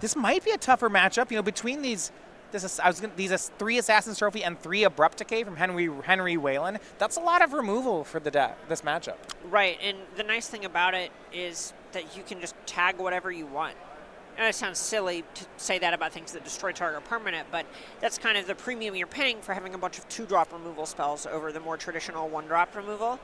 This might be a tougher matchup, you know, between these these 3 Assassin's Trophy and 3 Abrupt Decay from Henry Whalen. That's a lot of removal for this matchup. Right, and the nice thing about it is that you can just tag whatever you want. And it sounds silly to say that about things that destroy target permanent, but that's kind of the premium you're paying for having a bunch of 2-drop removal spells over the more traditional 1-drop removal.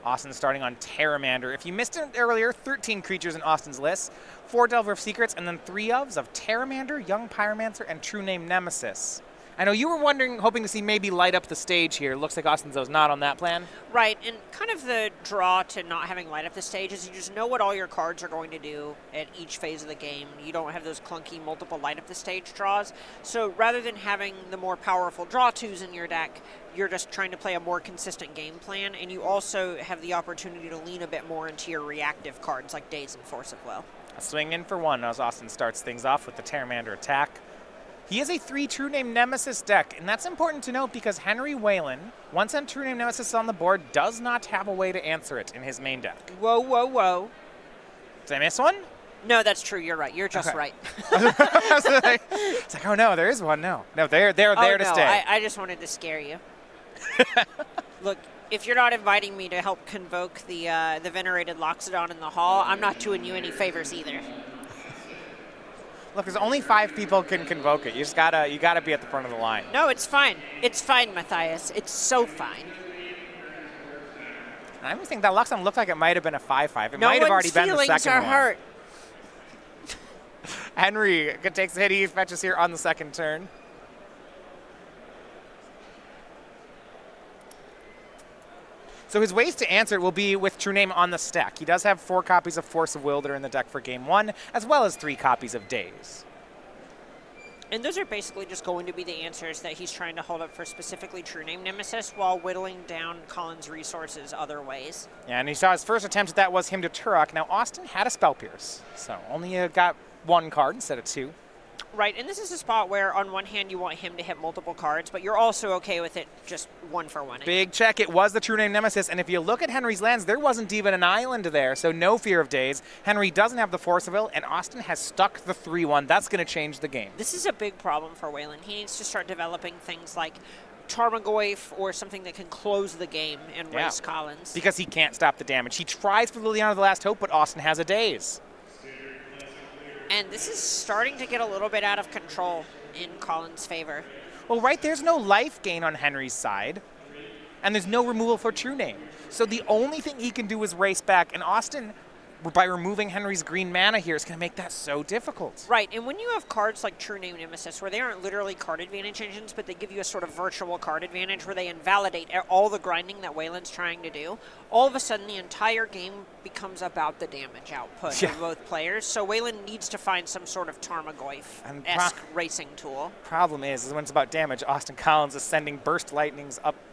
Austin starting on Terramander. If you missed it earlier, 13 creatures in Austin's list, 4 Delver of Secrets, and then 3 ofs of Terramander, Young Pyromancer, and True Name Nemesis. I know you were wondering, hoping to see maybe light up the stage here. Looks like Austin's though not on that plan. Right, and kind of the draw to not having light up the stage is you just know what all your cards are going to do at each phase of the game. You don't have those clunky multiple light up the stage draws. So rather than having the more powerful draw 2s in your deck, you're just trying to play a more consistent game plan, and you also have the opportunity to lean a bit more into your reactive cards like Daze and Force of Will. A swing in for 1 as Austin starts things off with the Terramander attack. He is a 3 True Name Nemesis deck, and that's important to note because Henry Whalen, once a True Name Nemesis on the board, does not have a way to answer it in his main deck. Whoa, whoa, whoa. Did I miss one? No, that's true. You're right. You're just right. It's like, oh no, there is one. No, they're there to stay. I just wanted to scare you. Look, if you're not inviting me to help convoke the venerated Loxodon in the hall, I'm not doing you any favors either. Look, there's only 5 people can convoke it. You gotta be at the front of the line. No, it's fine. It's fine, Matthias. It's so fine. I always think that Loxodon looked like it might have been a 5/5. It might have already been the second one. No one's feelings are hurt. Henry takes a hit. He fetches here on the second turn. So his ways to answer it will be with True Name on the stack. He does have 4 copies of Force of Will that are in the deck for game 1, as well as 3 copies of Daze. And those are basically just going to be the answers that he's trying to hold up for specifically True Name Nemesis while whittling down Colin's resources other ways. Yeah, and he saw his first attempt at that was him to Turok. Now, Austin had a Spell Pierce, so only got 1 card instead of 2. Right, and this is a spot where on one hand you want him to hit multiple cards, but you're also okay with it just 1 for 1. Big check. It was the True Name Nemesis, and if you look at Henry's lands, there wasn't even an island there, so no Fear of Daze. Henry doesn't have the Force of Will, and Austin has stuck the 3/1. That's going to change the game. This is a big problem for Whalen. He needs to start developing things like Tarmogoyf or something that can close the game and race Collins. Because he can't stop the damage. He tries for Liliana of the Last Hope, but Austin has a Daze. And this is starting to get a little bit out of control in Colin's favor. Well, right, there's no life gain on Henry's side, and there's no removal for True Name. So the only thing he can do is race back, and Austin, by removing Henry's green mana here, is going to make that so difficult. Right, and when you have cards like True Name Nemesis, where they aren't literally card advantage engines, but they give you a sort of virtual card advantage where they invalidate all the grinding that Whalen's trying to do, all of a sudden the entire game becomes about the damage output of both players. So Whalen needs to find some sort of Tarmogoyf-esque racing tool. Problem is when it's about damage, Austin Collins is sending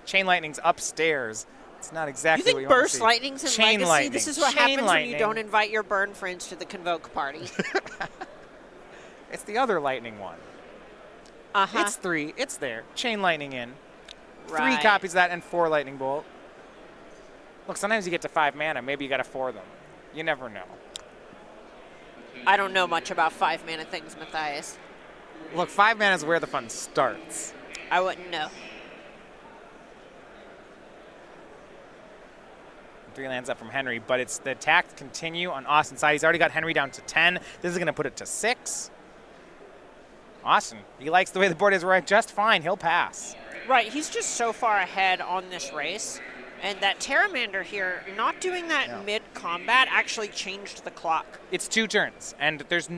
chain lightnings upstairs. It's not exactly you what you think want burst to see. lightnings in Chain Legacy? lightning. This is what Chain happens lightning. when you don't invite your burn friends to the Convoke party. It's the other lightning one. It's 3. It's there. Chain lightning in. Right. 3 copies of that and 4 lightning bolt. Look, sometimes you get to 5 mana. Maybe you got to 4 them. You never know. I don't know much about 5 mana things, Matthias. Look, 5 mana is where the fun starts. I wouldn't know. 3 lands up from Henry, but it's the attack to continue on Austin's side. He's already got Henry down to 10. This is going to put it to 6. Austin, he likes the way the board is right just fine. He'll pass. Right, he's just so far ahead on this race. And that Terramander here, not doing that mid-combat, actually changed the clock. It's 2 turns, and with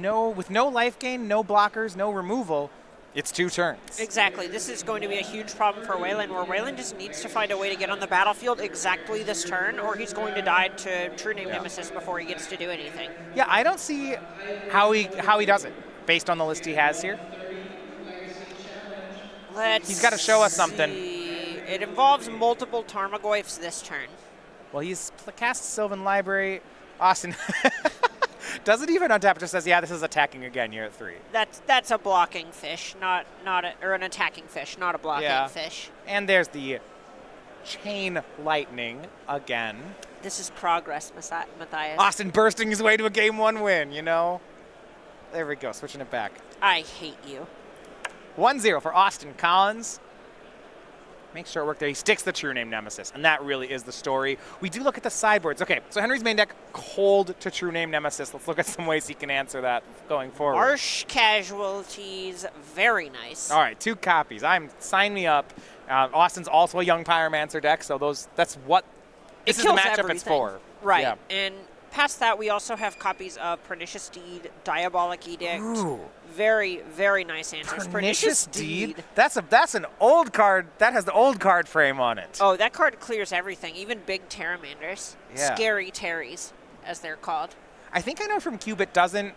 no life gain, no blockers, no removal, it's 2 turns. Exactly. This is going to be a huge problem for Whalen, where Whalen just needs to find a way to get on the battlefield exactly this turn, or he's going to die to True Name Nemesis before he gets to do anything. Yeah, I don't see how he does it, based on the list he has here. He's got to show us something. It involves multiple Tarmogoyfs this turn. Well, he's cast Sylvan Library. Austin doesn't even untap. It just says, yeah, this is attacking again. You're at 3. That's a blocking fish, or an attacking fish, not a blocking fish. And there's the chain lightning again. This is progress, Matthias. Austin bursting his way to a game 1 win, you know? There we go, switching it back. I hate you. 1-0 for Austin Collins. Make sure it worked there. He sticks the True Name Nemesis, and that really is the story. We do look at the sideboards. Okay, so Henry's main deck, cold to True Name Nemesis. Let's look at some ways he can answer that going forward. Harsh Casualties, very nice. All right, 2 copies. Sign me up. Austin's also a Young Pyromancer deck, so this is the matchup everything. it's for. Right, Yeah. and past that, we also have copies of Pernicious Deed, Diabolic Edict. Ooh. Very, very nice answers. Pernicious Deed? That's an old card. That has the old card frame on it. Oh, that card clears everything, even big Terramanders. Yeah. Scary Terries, as they're called. I think I know from Cube it doesn't.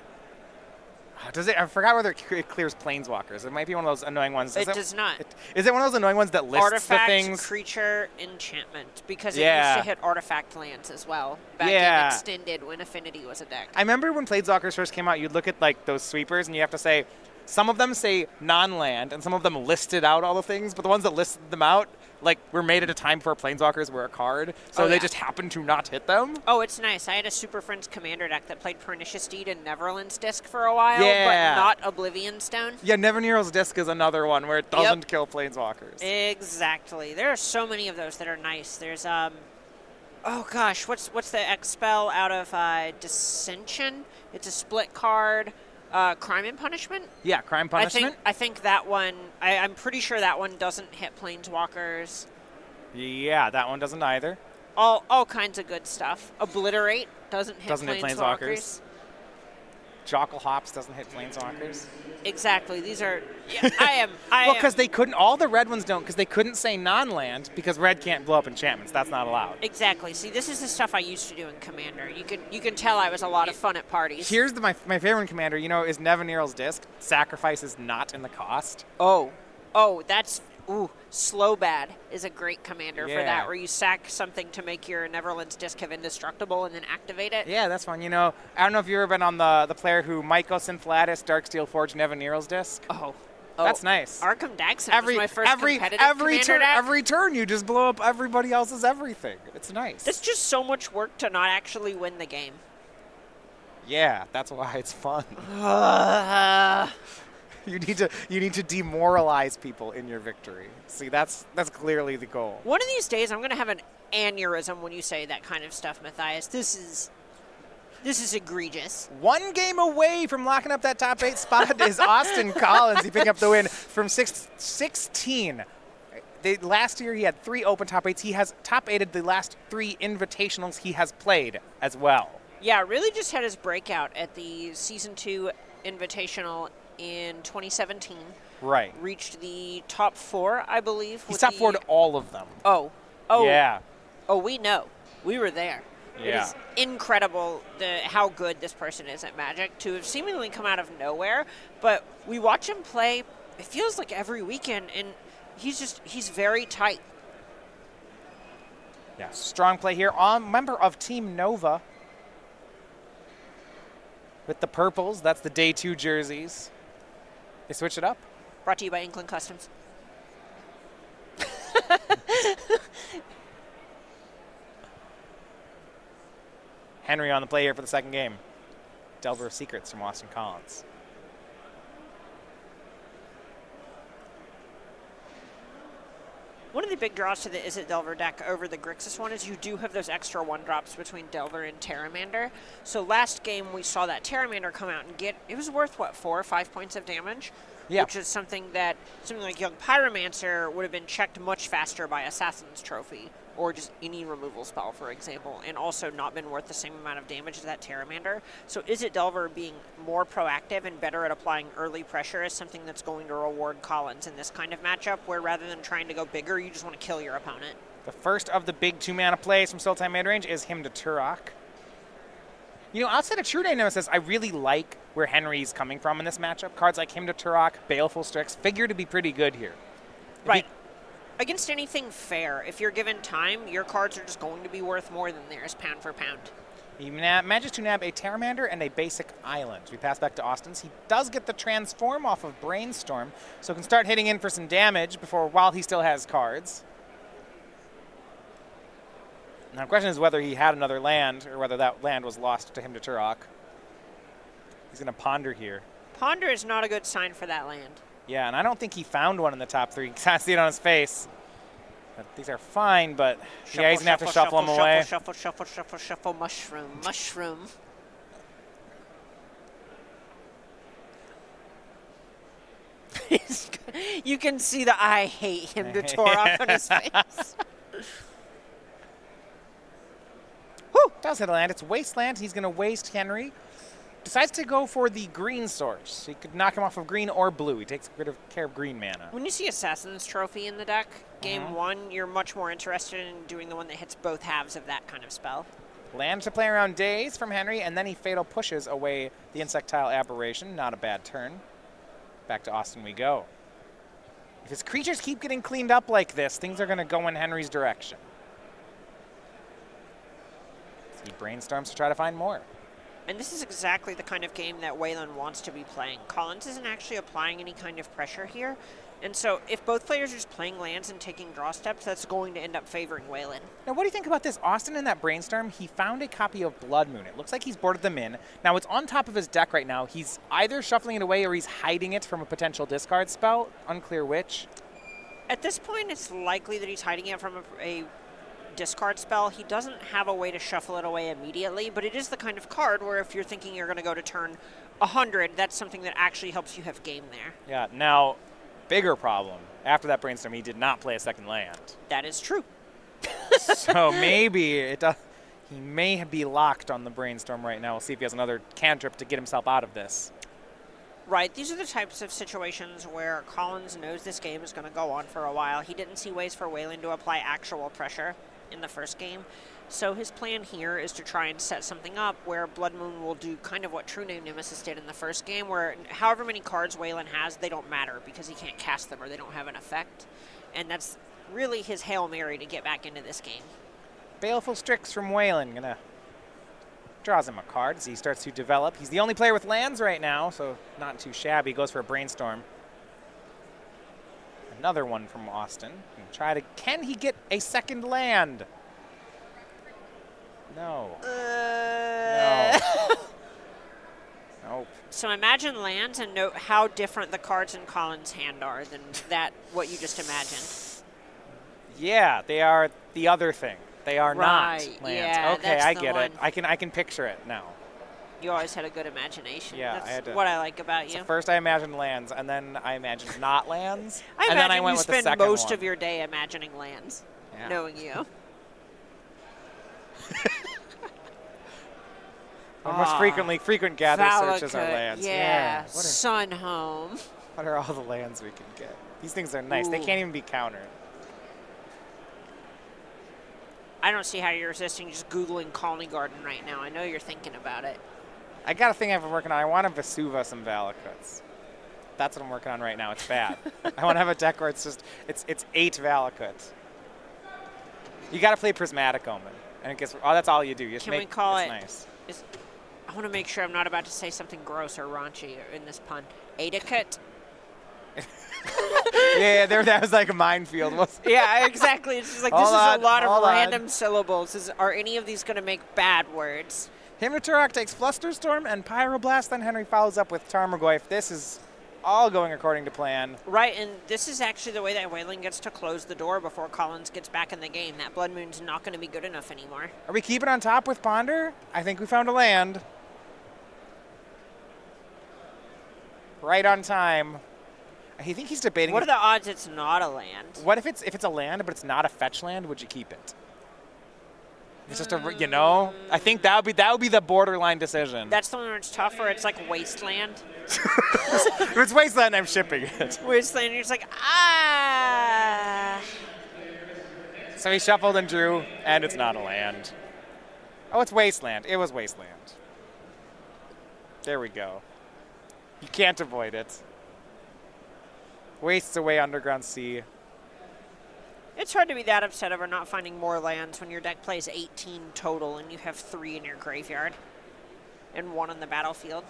Does it? I forgot whether it clears Planeswalkers. It might be one of those annoying ones. It does not. Is it one of those annoying ones that lists Artifact, the things? creature, enchantment, because it Yeah. used to hit artifact lands as well back Yeah. in Extended when Affinity was a deck. I remember when Planeswalkers first came out, you'd look at like those sweepers and you have to say, some of them say non-land and some of them listed out all the things, but the ones that listed them out like were made at a time before Planeswalkers were a card, so Oh, they yeah. just happened to not hit them. Oh, it's nice. I had a Super Friends Commander deck that played Pernicious Deed and Neverland's Disc for a while, Yeah. but not Oblivion Stone. Yeah, Never Nero's Disc is another one where it doesn't kill Planeswalkers. Exactly. There are so many of those that are nice. There's oh gosh, what's the X spell out of Dissension? It's a split card. Crime and Punishment? Yeah, Crime Punishment. I think that one, I'm pretty sure that one doesn't hit Planeswalkers. Yeah, that one doesn't either. All kinds of good stuff. Obliterate doesn't hit Doesn't hit Planeswalkers. Jockle Hops doesn't hit Planeswalkers. Exactly. These are, yeah, I Well, am. because they couldn't, all the red ones don't, because they couldn't say non-land, because red can't blow up enchantments. That's not allowed. Exactly. See, this is the stuff I used to do in Commander. You can tell I was a lot of fun at parties. Here's my favorite in Commander, is Nevinyrral's Disc. Sacrifice is not in the cost. Oh, that's Slow Bad is a great commander for Yeah. that, where you sack something to make your Neverland's Disc have indestructible and then activate it. Yeah, that's fun. I don't know if you've ever been on the player who Mycos Inflatus Darksteel Forge Nevinyrral's Disc. Oh, That's nice. Arkham Daxon was my first competitive every commander deck. every turn you just blow up everybody else's everything. It's nice. That's just so much work to not actually win the game. Yeah, that's why it's fun. You need to demoralize people in your victory. See, that's clearly the goal. One of these days, I'm going to have an aneurysm when you say that kind of stuff, Matthias. This is egregious. 1 game away from locking up that top 8 spot is Austin Collins. He picked up the win from 16. Last year he had 3 open top 8s. He has top 8'd the last 3 invitationals he has played as well. Yeah, really just had his breakout at the Season 2 Invitational in 2017. Right. Reached the top 4, I believe. He's top 4 to all of them. Oh. Yeah. Oh, we know. We were there. Yeah. It is incredible how good this person is at Magic to have seemingly come out of nowhere. But we watch him play, it feels like every weekend, and he's very tight. Yeah. Strong play here. Member of Team Nova. With the purples, that's the day 2 jerseys. They switch it up. Brought to you by Inkling Customs. Henry on the play here for the second game. Delver of Secrets from Austin Collins. One of the big draws to the Is It Delver deck over the Grixis one is you do have those extra 1-drops between Delver and Terramander. So last game we saw that Terramander come out and it was worth, 4 or 5 points of damage? Yeah. Which is something like Young Pyromancer would have been checked much faster by Assassin's Trophy, or just any removal spell, for example, and also not been worth the same amount of damage as that Terramander. So Is It Delver being more proactive and better at applying early pressure is something that's going to reward Collins in this kind of matchup, where rather than trying to go bigger, you just want to kill your opponent. The first of the big 2-mana plays from Sultai Midrange is Hymn to Turok. Outside of True Name Nemesis, I really like where Henry's coming from in this matchup. Cards like Hymn to Turok, Baleful Strix figure to be pretty good here. Right. Against anything fair, if you're given time, your cards are just going to be worth more than theirs, pound for pound. He manages to nab a Terramander and a basic island. We pass back to Austin's. He does get the Transform off of Brainstorm, so can start hitting in for some damage while he still has cards. Now the question is whether he had another land or whether that land was lost to Hymn to Turok. He's going to ponder here. Ponder is not a good sign for that land. Yeah, and I don't think he found one in the top 3. You can kind of see it on his face. But these are fine, but Shuffle, yeah, he's going to have to shuffle them away. Shuffle, shuffle, shuffle, shuffle, mushroom, mushroom. You can see the I hate him to Torok on his face. Whew, does hit a land. It's Wasteland. He's going to waste Henry. Decides to go for the green source. He could knock him off of green or blue. He takes care of green mana. When you see Assassin's Trophy in the deck, game 1, you're much more interested in doing the one that hits both halves of that kind of spell. Land to play around Daze from Henry, and then he Fatal pushes away the Insectile Aberration. Not a bad turn. Back to Austin we go. If his creatures keep getting cleaned up like this, things are going to go in Henry's direction. So he brainstorms to try to find more. And this is exactly the kind of game that Whalen wants to be playing. Collins isn't actually applying any kind of pressure here. And so if both players are just playing lands and taking draw steps, that's going to end up favoring Whalen. Now, what do you think about this? Austin, in that brainstorm, he found a copy of Blood Moon. It looks like he's boarded them in. Now, it's on top of his deck right now. He's either shuffling it away or he's hiding it from a potential discard spell. Unclear which. At this point, it's likely that he's hiding it from a discard spell. He doesn't have a way to shuffle it away immediately, but it is the kind of card where if you're thinking you're going to go to turn 100, that's something that actually helps you have game there. Yeah, now, bigger problem. After that brainstorm, he did not play a second land. That is true. So maybe he may be locked on the brainstorm right now. We'll see if he has another cantrip to get himself out of this. Right, these are the types of situations where Collins knows this game is going to go on for a while. He didn't see ways for Whalen to apply actual pressure in the first game. So his plan here is to try and set something up where Blood Moon will do kind of what True Name Nemesis did in the first game, where however many cards Whalen has, they don't matter because he can't cast them or they don't have an effect. And that's really his Hail Mary to get back into this game. Baleful Strix from Whalen. Draws him a card as he starts to develop. He's the only player with lands right now, so not too shabby. Goes for a brainstorm. Another one from Austin. Can he get a second land? No. No. Nope. So imagine lands and note how different the cards in Collins' hand are than what you just imagined. Yeah, they are the other thing. They are not lands. Yeah, okay, that's I the get one. it. I can picture it now. You always had a good imagination. Yeah, that's what I like about you. So first I imagined lands, and then I imagined not lands, I and then I imagine went you with the spend second most one. of your day imagining lands, knowing you. Most frequent gather searches are Valakut, lands. Yeah. What Sun Home. are all the lands we can get? These things are nice. Ooh. They can't even be countered. I don't see how you're resisting just Googling Colony Garden right now. I know you're thinking about it. I got a thing I've been working on. I want to Vesuva some Valakuts. That's what I'm working on right now. It's bad. I want to have a deck where it's 8 Valakuts. You got to play Prismatic Omen, and it gets. Oh, that's all you do. You just Can we call it? Nice. I want to make sure I'm not about to say something gross or raunchy in this pun. Adakut. Yeah, that was like a minefield. Yeah, exactly. It's just like this is a lot of random syllables. Are any of these going to make bad words? Himnaturok takes Flusterstorm and Pyroblast, then Henry follows up with Tarmogoyf. This is all going according to plan. Right, and this is actually the way that Whalen gets to close the door before Collins gets back in the game. That Blood Moon's not going to be good enough anymore. Are we keeping on top with Ponder? I think we found a land. Right on time. I think he's debating. What are the odds it's not a land? What if it's a land, but it's not a fetch land? Would you keep it? It's just I think that would be the borderline decision. That's the one where it's tough, where it's like Wasteland. If it's Wasteland, I'm shipping it. Wasteland, you're just like, ah. So he shuffled and drew, and it's not a land. Oh, it's Wasteland. It was Wasteland. There we go. You can't avoid it. Wastes away Underground Sea. It's hard to be that upset over not finding more lands when your deck plays 18 total and you have 3 in your graveyard and 1 on the battlefield.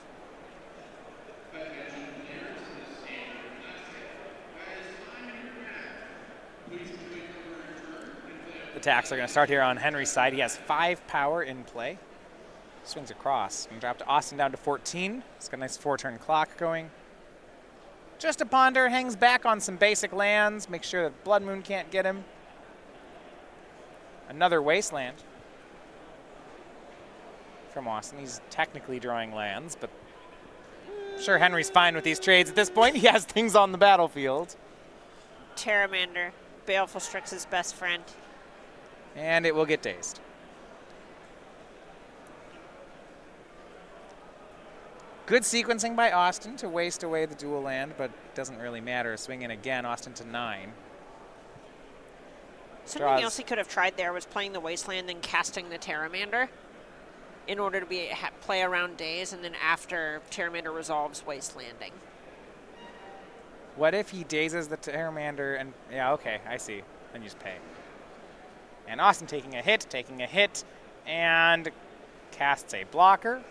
Attacks are going to start here on Henry's side. He has 5 power in play. Swings across. And dropped Austin down to 14. It's got a nice 4-turn clock going. Just a ponder, hangs back on some basic lands, make sure that Blood Moon can't get him. Another Wasteland from Austin. He's technically drawing lands, but I'm sure Henry's fine with these trades at this point. He has things on the battlefield. Terramander, Baleful Strix's best friend. And it will get dazed. Good sequencing by Austin to waste away the dual land, but doesn't really matter. Swinging again, Austin to 9. Something else he could have tried there was playing the Wasteland and casting the Terramander in order to play around days, and then after Terramander resolves, Wastelanding. What if he dazes the Terramander and, yeah, okay, I see. Then you just pay. And Austin taking a hit, and casts a blocker.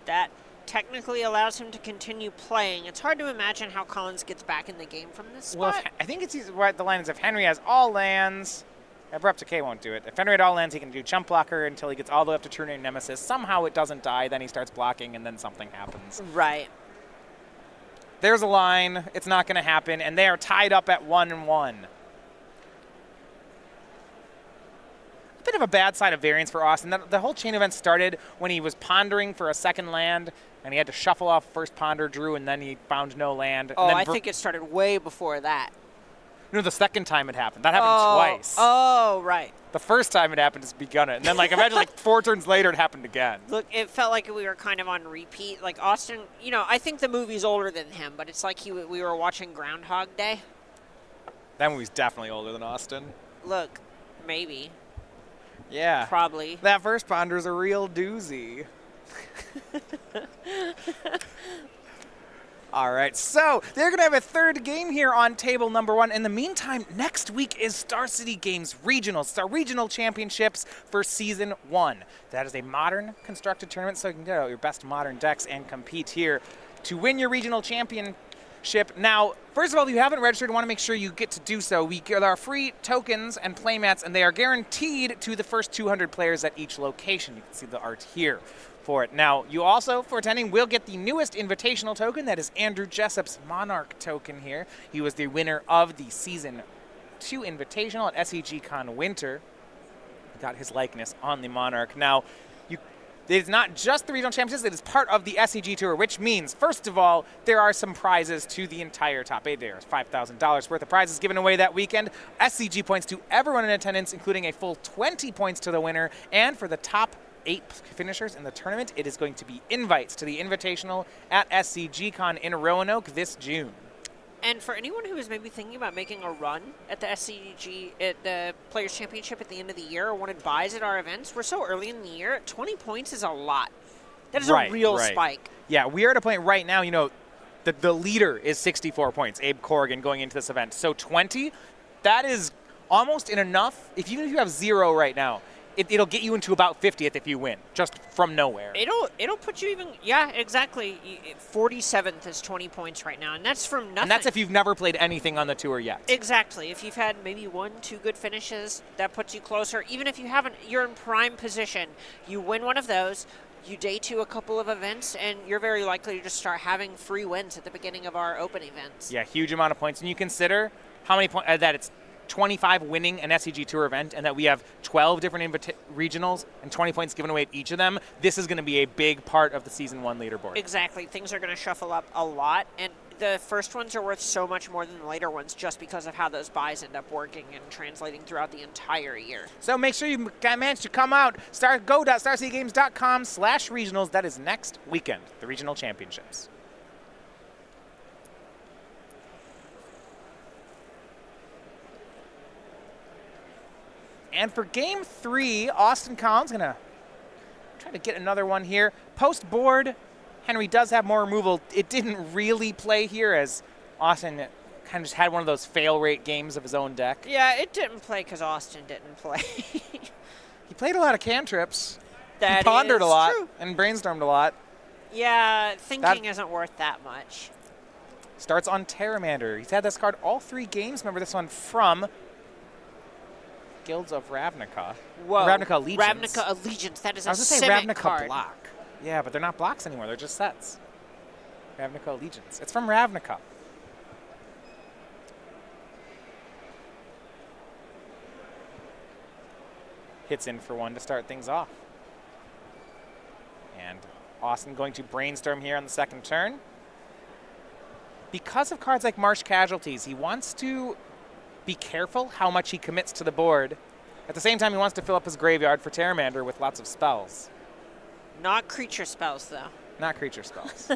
That technically allows him to continue playing. It's hard to imagine how Collins gets back in the game from this spot. Well, I think it's right. The line is if Henry has all lands, Abrupt Decay won't do it. If Henry had all lands, he can do Chump Blocker until he gets all the way up to True Name Nemesis. Somehow it doesn't die, then he starts blocking, and then something happens. Right. There's a line. It's not going to happen, and they are tied up at 1-1. A bit of a bad side of variance for Austin. The whole chain event started when he was pondering for a second land, and he had to shuffle off first ponder, drew, and then he found no land. Oh, I think it started way before that. No, the second time it happened. That happened twice. Oh, right. The first time it happened is begun it. And then, eventually, 4 turns later, it happened again. Look, it felt like we were kind of on repeat. Like, Austin, I think the movie's older than him, but it's like we were watching Groundhog Day. That movie's definitely older than Austin. Look, maybe. Yeah. Probably. That first ponder's a real doozy. All right, so they're going to have a third game here on table number 1. In the meantime, next week is Star City Games Regionals. It's our regional championships for Season 1. That is a modern constructed tournament, so you can get out your best modern decks and compete here to win your regional championship. Now, first of all, if you haven't registered, I want to make sure you get to do so. There are free tokens and playmats, and they are guaranteed to the first 200 players at each location. You can see the art here for it. Now, you also, for attending, will get the newest invitational token. That is Andrew Jessup's Monarch token here. He was the winner of the Season 2 Invitational at SCGNY Winter. He got his likeness on the Monarch. Now, it is not just the regional championships, it is part of the SCG Tour, which means, first of all, there are some prizes to the entire top 8. There's $5,000 worth of prizes given away that weekend. SCG points to everyone in attendance, including a full 20 points to the winner. And for the top 8 finishers in the tournament, it is going to be invites to the Invitational at SCGCon in Roanoke this June. And for anyone who is maybe thinking about making a run at the SCG, at the Players' Championship at the end of the year, or wanted buys at our events, we're so early in the year, 20 points is a lot. That is a real spike. Yeah, we are at a point right now, the leader is 64 points, Abe Corrigan, going into this event. So 20, that is almost enough. Even if you have 0 right now, it'll get you into about 50th if you win, just from nowhere. It'll put you even, yeah, exactly. 47th is 20 points right now, and that's from nothing. And that's if you've never played anything on the tour yet. Exactly. If you've had maybe 1-2 good finishes, that puts you closer. Even if you haven't, you're in prime position. You win one of those, you day 2 a couple of events, and you're very likely to just start having free wins at the beginning of our open events. Yeah, huge amount of points. And you consider how many points, that it's 25 winning an SCG Tour event, and that we have 12 different regionals and 20 points given away at each of them. This is going to be a big part of the Season 1 leaderboard. Exactly. Things are going to shuffle up a lot, and the first ones are worth so much more than the later ones just because of how those buys end up working and translating throughout the entire year. So make sure you manage to come out. Go.starcitygames.com/regionals. That is next weekend, the regional championships. And for Game 3, Austin Collins going to try to get another one here. Post board, Henry does have more removal. It didn't really play here as Austin kind of just had one of those fail rate games of his own deck. Yeah, it didn't play because Austin didn't play. He played a lot of cantrips. He pondered a lot true. and brainstormed a lot. Yeah, thinking isn't worth that much. Starts on Terramander. He's had this card all 3 games. Remember this one from Guilds of Ravnica. Whoa. Ravnica Allegiance. Ravnica Allegiance. That is I a was going to say Simic Ravnica card. Block. Yeah, but they're not blocks anymore. They're just sets. Ravnica Allegiance. It's from Ravnica. Hits in for one to start things off. And Austin going to brainstorm here on the second turn. Because of cards like Marsh Casualties, he wants to be careful how much he commits to the board. At the same time, he wants to fill up his graveyard for Terramander with lots of spells. Not creature spells, though. Not creature spells.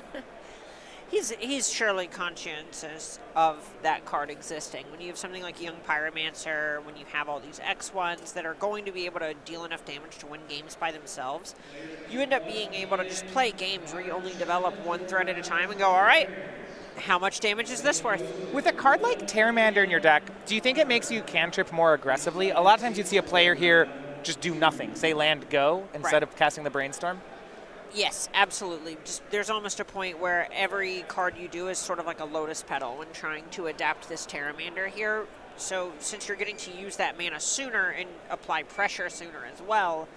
He's surely conscientious of that card existing. When you have something like Young Pyromancer, when you have all these X1s that are going to be able to deal enough damage to win games by themselves, you end up being able to just play games where you only develop one threat at a time and go, all right, how much damage is this worth? With a card like Terramander in your deck, do you think it makes you cantrip more aggressively? A lot of times you'd see a player here just do nothing, say land go, instead of casting the Brainstorm. Yes, absolutely. Just there's almost a point where every card you do is sort of like a lotus petal when trying to adapt this Terramander here. So since you're getting to use that mana sooner and apply pressure sooner as well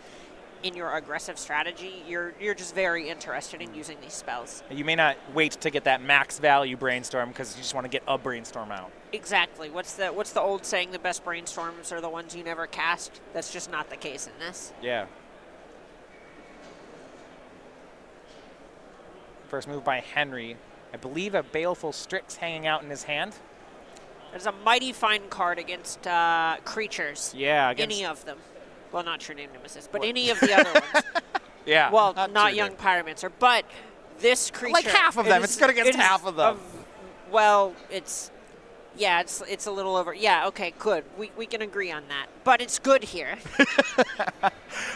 in your aggressive strategy, you're just very interested in using these spells. You may not wait to get that max value Brainstorm because you just want to get a Brainstorm out. Exactly. What's the old saying? The best brainstorms are the ones you never cast. That's just not the case in this. Yeah. First move by Henry. I believe a Baleful Strix hanging out in his hand. There's a mighty fine card against creatures. Yeah, against... Any of them. Well, not True Name Nemesis, but any of the other ones. Yeah. Well, not Young Pyromancer, but this creature... Like half of them. It's good against half of them. Well, it's... Yeah, it's a little over. Yeah, okay, good. We can agree on that. But it's good here.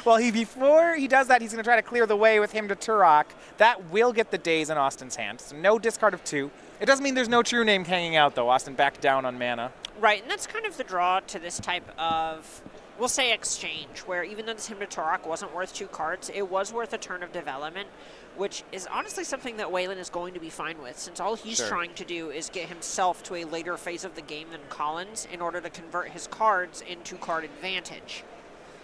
Well, before he does that, he's going to try to clear the way with him to Turok. That will get the days in Austin's hand. So no discard of 2. It doesn't mean there's no True Name hanging out, though. Austin backed down on mana. Right, and that's kind of the draw to this type of, we'll say, exchange, where even though this Hymn to Turok wasn't worth 2 cards, it was worth a turn of development, which is honestly something that Whalen is going to be fine with, since all he's trying to do is get himself to a later phase of the game than Collins in order to convert his cards into card advantage.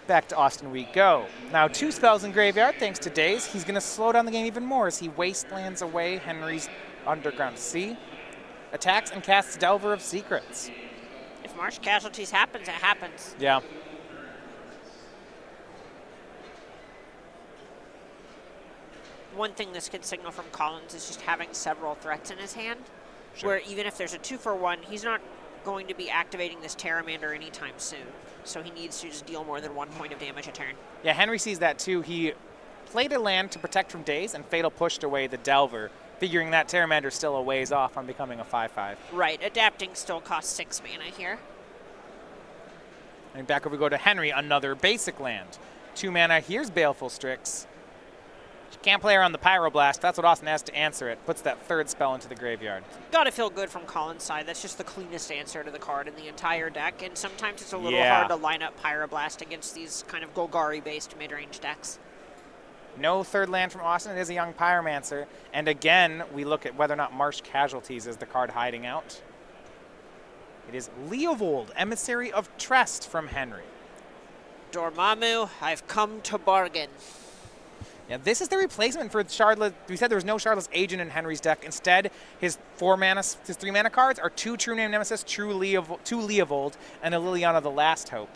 Back to Austin we go. Now 2 spells in graveyard thanks to Daze. He's going to slow down the game even more as he wastelands away Henry's Underground Sea, attacks and casts Delver of Secrets. If Marsh Casualties happens, it happens. Yeah. One thing this could signal from Collins is just having several threats in his hand, where even if there's a 2-for-1, he's not going to be activating this Terramander anytime soon. So he needs to just deal more than 1 point of damage a turn. Yeah, Henry sees that too. He played a land to protect from Daze and Fatal pushed away the Delver, figuring that Terramander's still a ways off on becoming a 5/5. Right, adapting still costs 6 mana here. And back over we go to Henry, another basic land. 2 mana, here's Baleful Strix. You can't play around the Pyroblast. That's what Austin has to answer it. Puts that 3rd spell into the graveyard. Gotta feel good from Collins' side. That's just the cleanest answer to the card in the entire deck, and sometimes it's a little hard to line up Pyroblast against these kind of Golgari-based mid-range decks. No 3rd land from Austin. It is a Young Pyromancer. And again, we look at whether or not Marsh Casualties is the card hiding out. It is Leovold, Emissary of Trest from Henry. Dormammu, I've come to bargain. Yeah, this is the replacement for Shardless. We said there was no Shardless Agent in Henry's deck. Instead, his 3 mana cards are 2 True Name Nemesis, 2 Leovold, and a Liliana the Last Hope.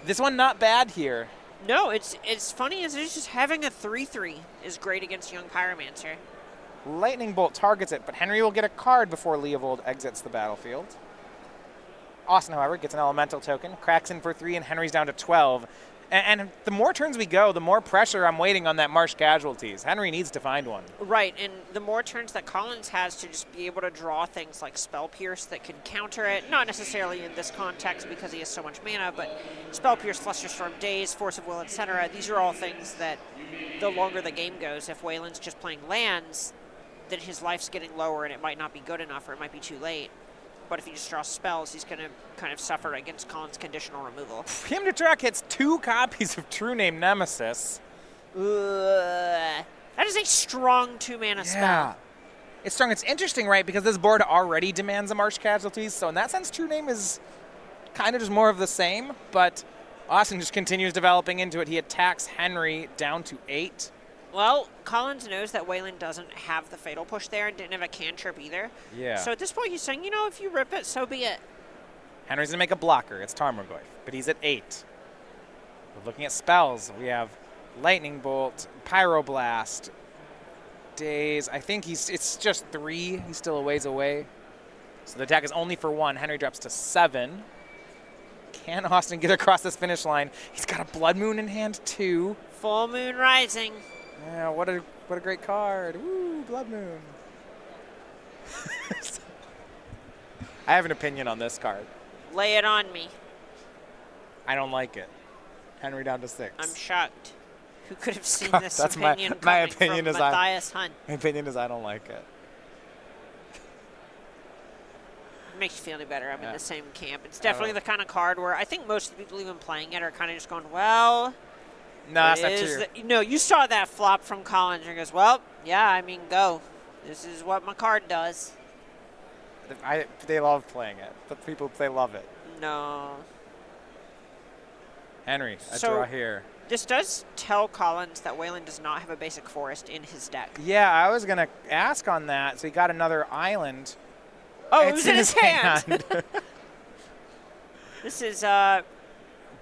This one not bad here. No, it's funny as it is, just having a 3/3 is great against Young Pyromancer. Lightning Bolt targets it, but Henry will get a card before Leovold exits the battlefield. Austin, however, gets an Elemental token, cracks in for 3, and Henry's down to 12. And the more turns we go, the more pressure I'm waiting on that Marsh Casualties. Henry needs to find one. Right, and the more turns that Collins has to just be able to draw things like Spell Pierce that can counter it, not necessarily in this context because he has so much mana, but Spell Pierce, Flusterstorm, Daze, Force of Will, etc. These are all things that the longer the game goes, if Whalen's just playing lands, then his life's getting lower and it might not be good enough or it might be too late. But if he just draws spells, he's going to kind of suffer against Collins' conditional removal. Hymn to Turok hits 2 copies of True Name Nemesis. That is a strong 2-mana spell. It's strong. It's interesting, right? Because this board already demands a Marsh Casualties. So in that sense, True Name is kind of just more of the same, but Austin just continues developing into it. He attacks Henry down to 8. Well, Collins knows that Whalen doesn't have the Fatal Push there and didn't have a cantrip either. Yeah. So at this point, he's saying, you know, if you rip it, so be it. Henry's going to make a blocker. It's Tarmogoyf, but he's at 8. We're looking at spells. We have Lightning Bolt, Pyroblast, Daze. I think it's just 3. He's still a ways away. So the attack is only for 1. Henry drops to 7. Can Austin get across this finish line? He's got a Blood Moon in hand, too. Full Moon Rising. Yeah, what a great card. Woo, Blood Moon. I have an opinion on this card. Lay it on me. I don't like it. Henry down to 6. I'm shocked. Who could have seen this That's opinion my coming opinion from is Matthias Hunt? My opinion is I don't like it. It makes you feel any better. I'm in the same camp. It's definitely the kind of card where I think most of the people even playing it are kind of just going, well... No, that's not true. No, you saw that flop from Collins and he goes, well, yeah, I mean, go. This is what my card does. They love playing it. The people, they love it. No. Henry, a draw here. This does tell Collins that Whalen does not have a basic forest in his deck. Yeah, I was going to ask on that. So he got another island. Oh, it was in his hand. This is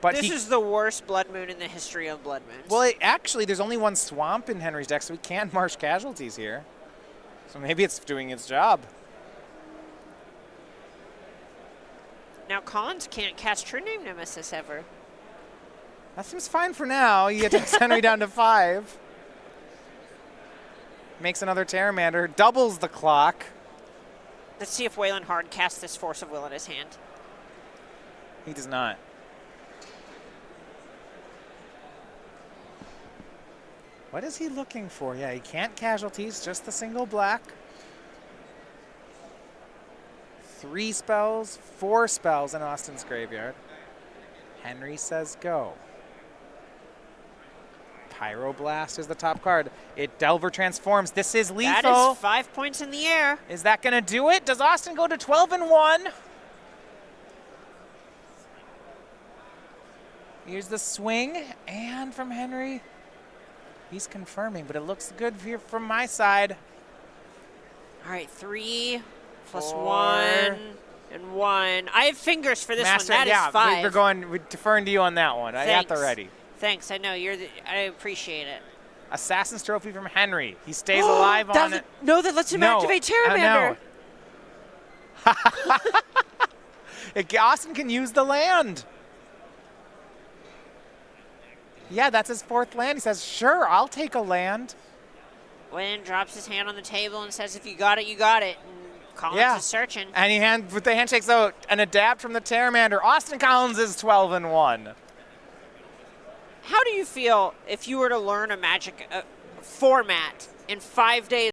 this is the worst Blood Moon in the history of Blood Moons. Well, actually, there's only one swamp in Henry's deck, so we can't marsh casualties here. So maybe it's doing its job. Now, Collins can't cast True Name Nemesis ever. That seems fine for now. He attacks Henry down to 5. Makes another Terramander. Doubles the clock. Let's see if Whalen hard casts this Force of Will in his hand. He does not. What is he looking for? Yeah, he can't casualties, just the single black. 3 spells, 4 spells in Austin's graveyard. Henry says go. Pyroblast is the top card. It Delver transforms. This is lethal. That is 5 points in the air. Is that going to do it? Does Austin go to 12-1? Here's the swing, and from Henry, he's confirming, but it looks good here from my side. All right, 3 plus 4. 1 and 1. I have fingers for this Master, one. That is 5. We're deferring to you on that one. I got the ready. Thanks. I know I appreciate it. Assassin's Trophy from Henry. He stays alive on it. No, that lets him activate Terramander. Austin can use the land. Yeah, that's his 4th land. He says, sure, I'll take a land. Whalen drops his hand on the table and says, if you got it, you got it. And Collins is searching. And with the handshakes out, an adapt from the Terramander. Austin Collins is 12-1. How do you feel if you were to learn a Magic format in 5 days?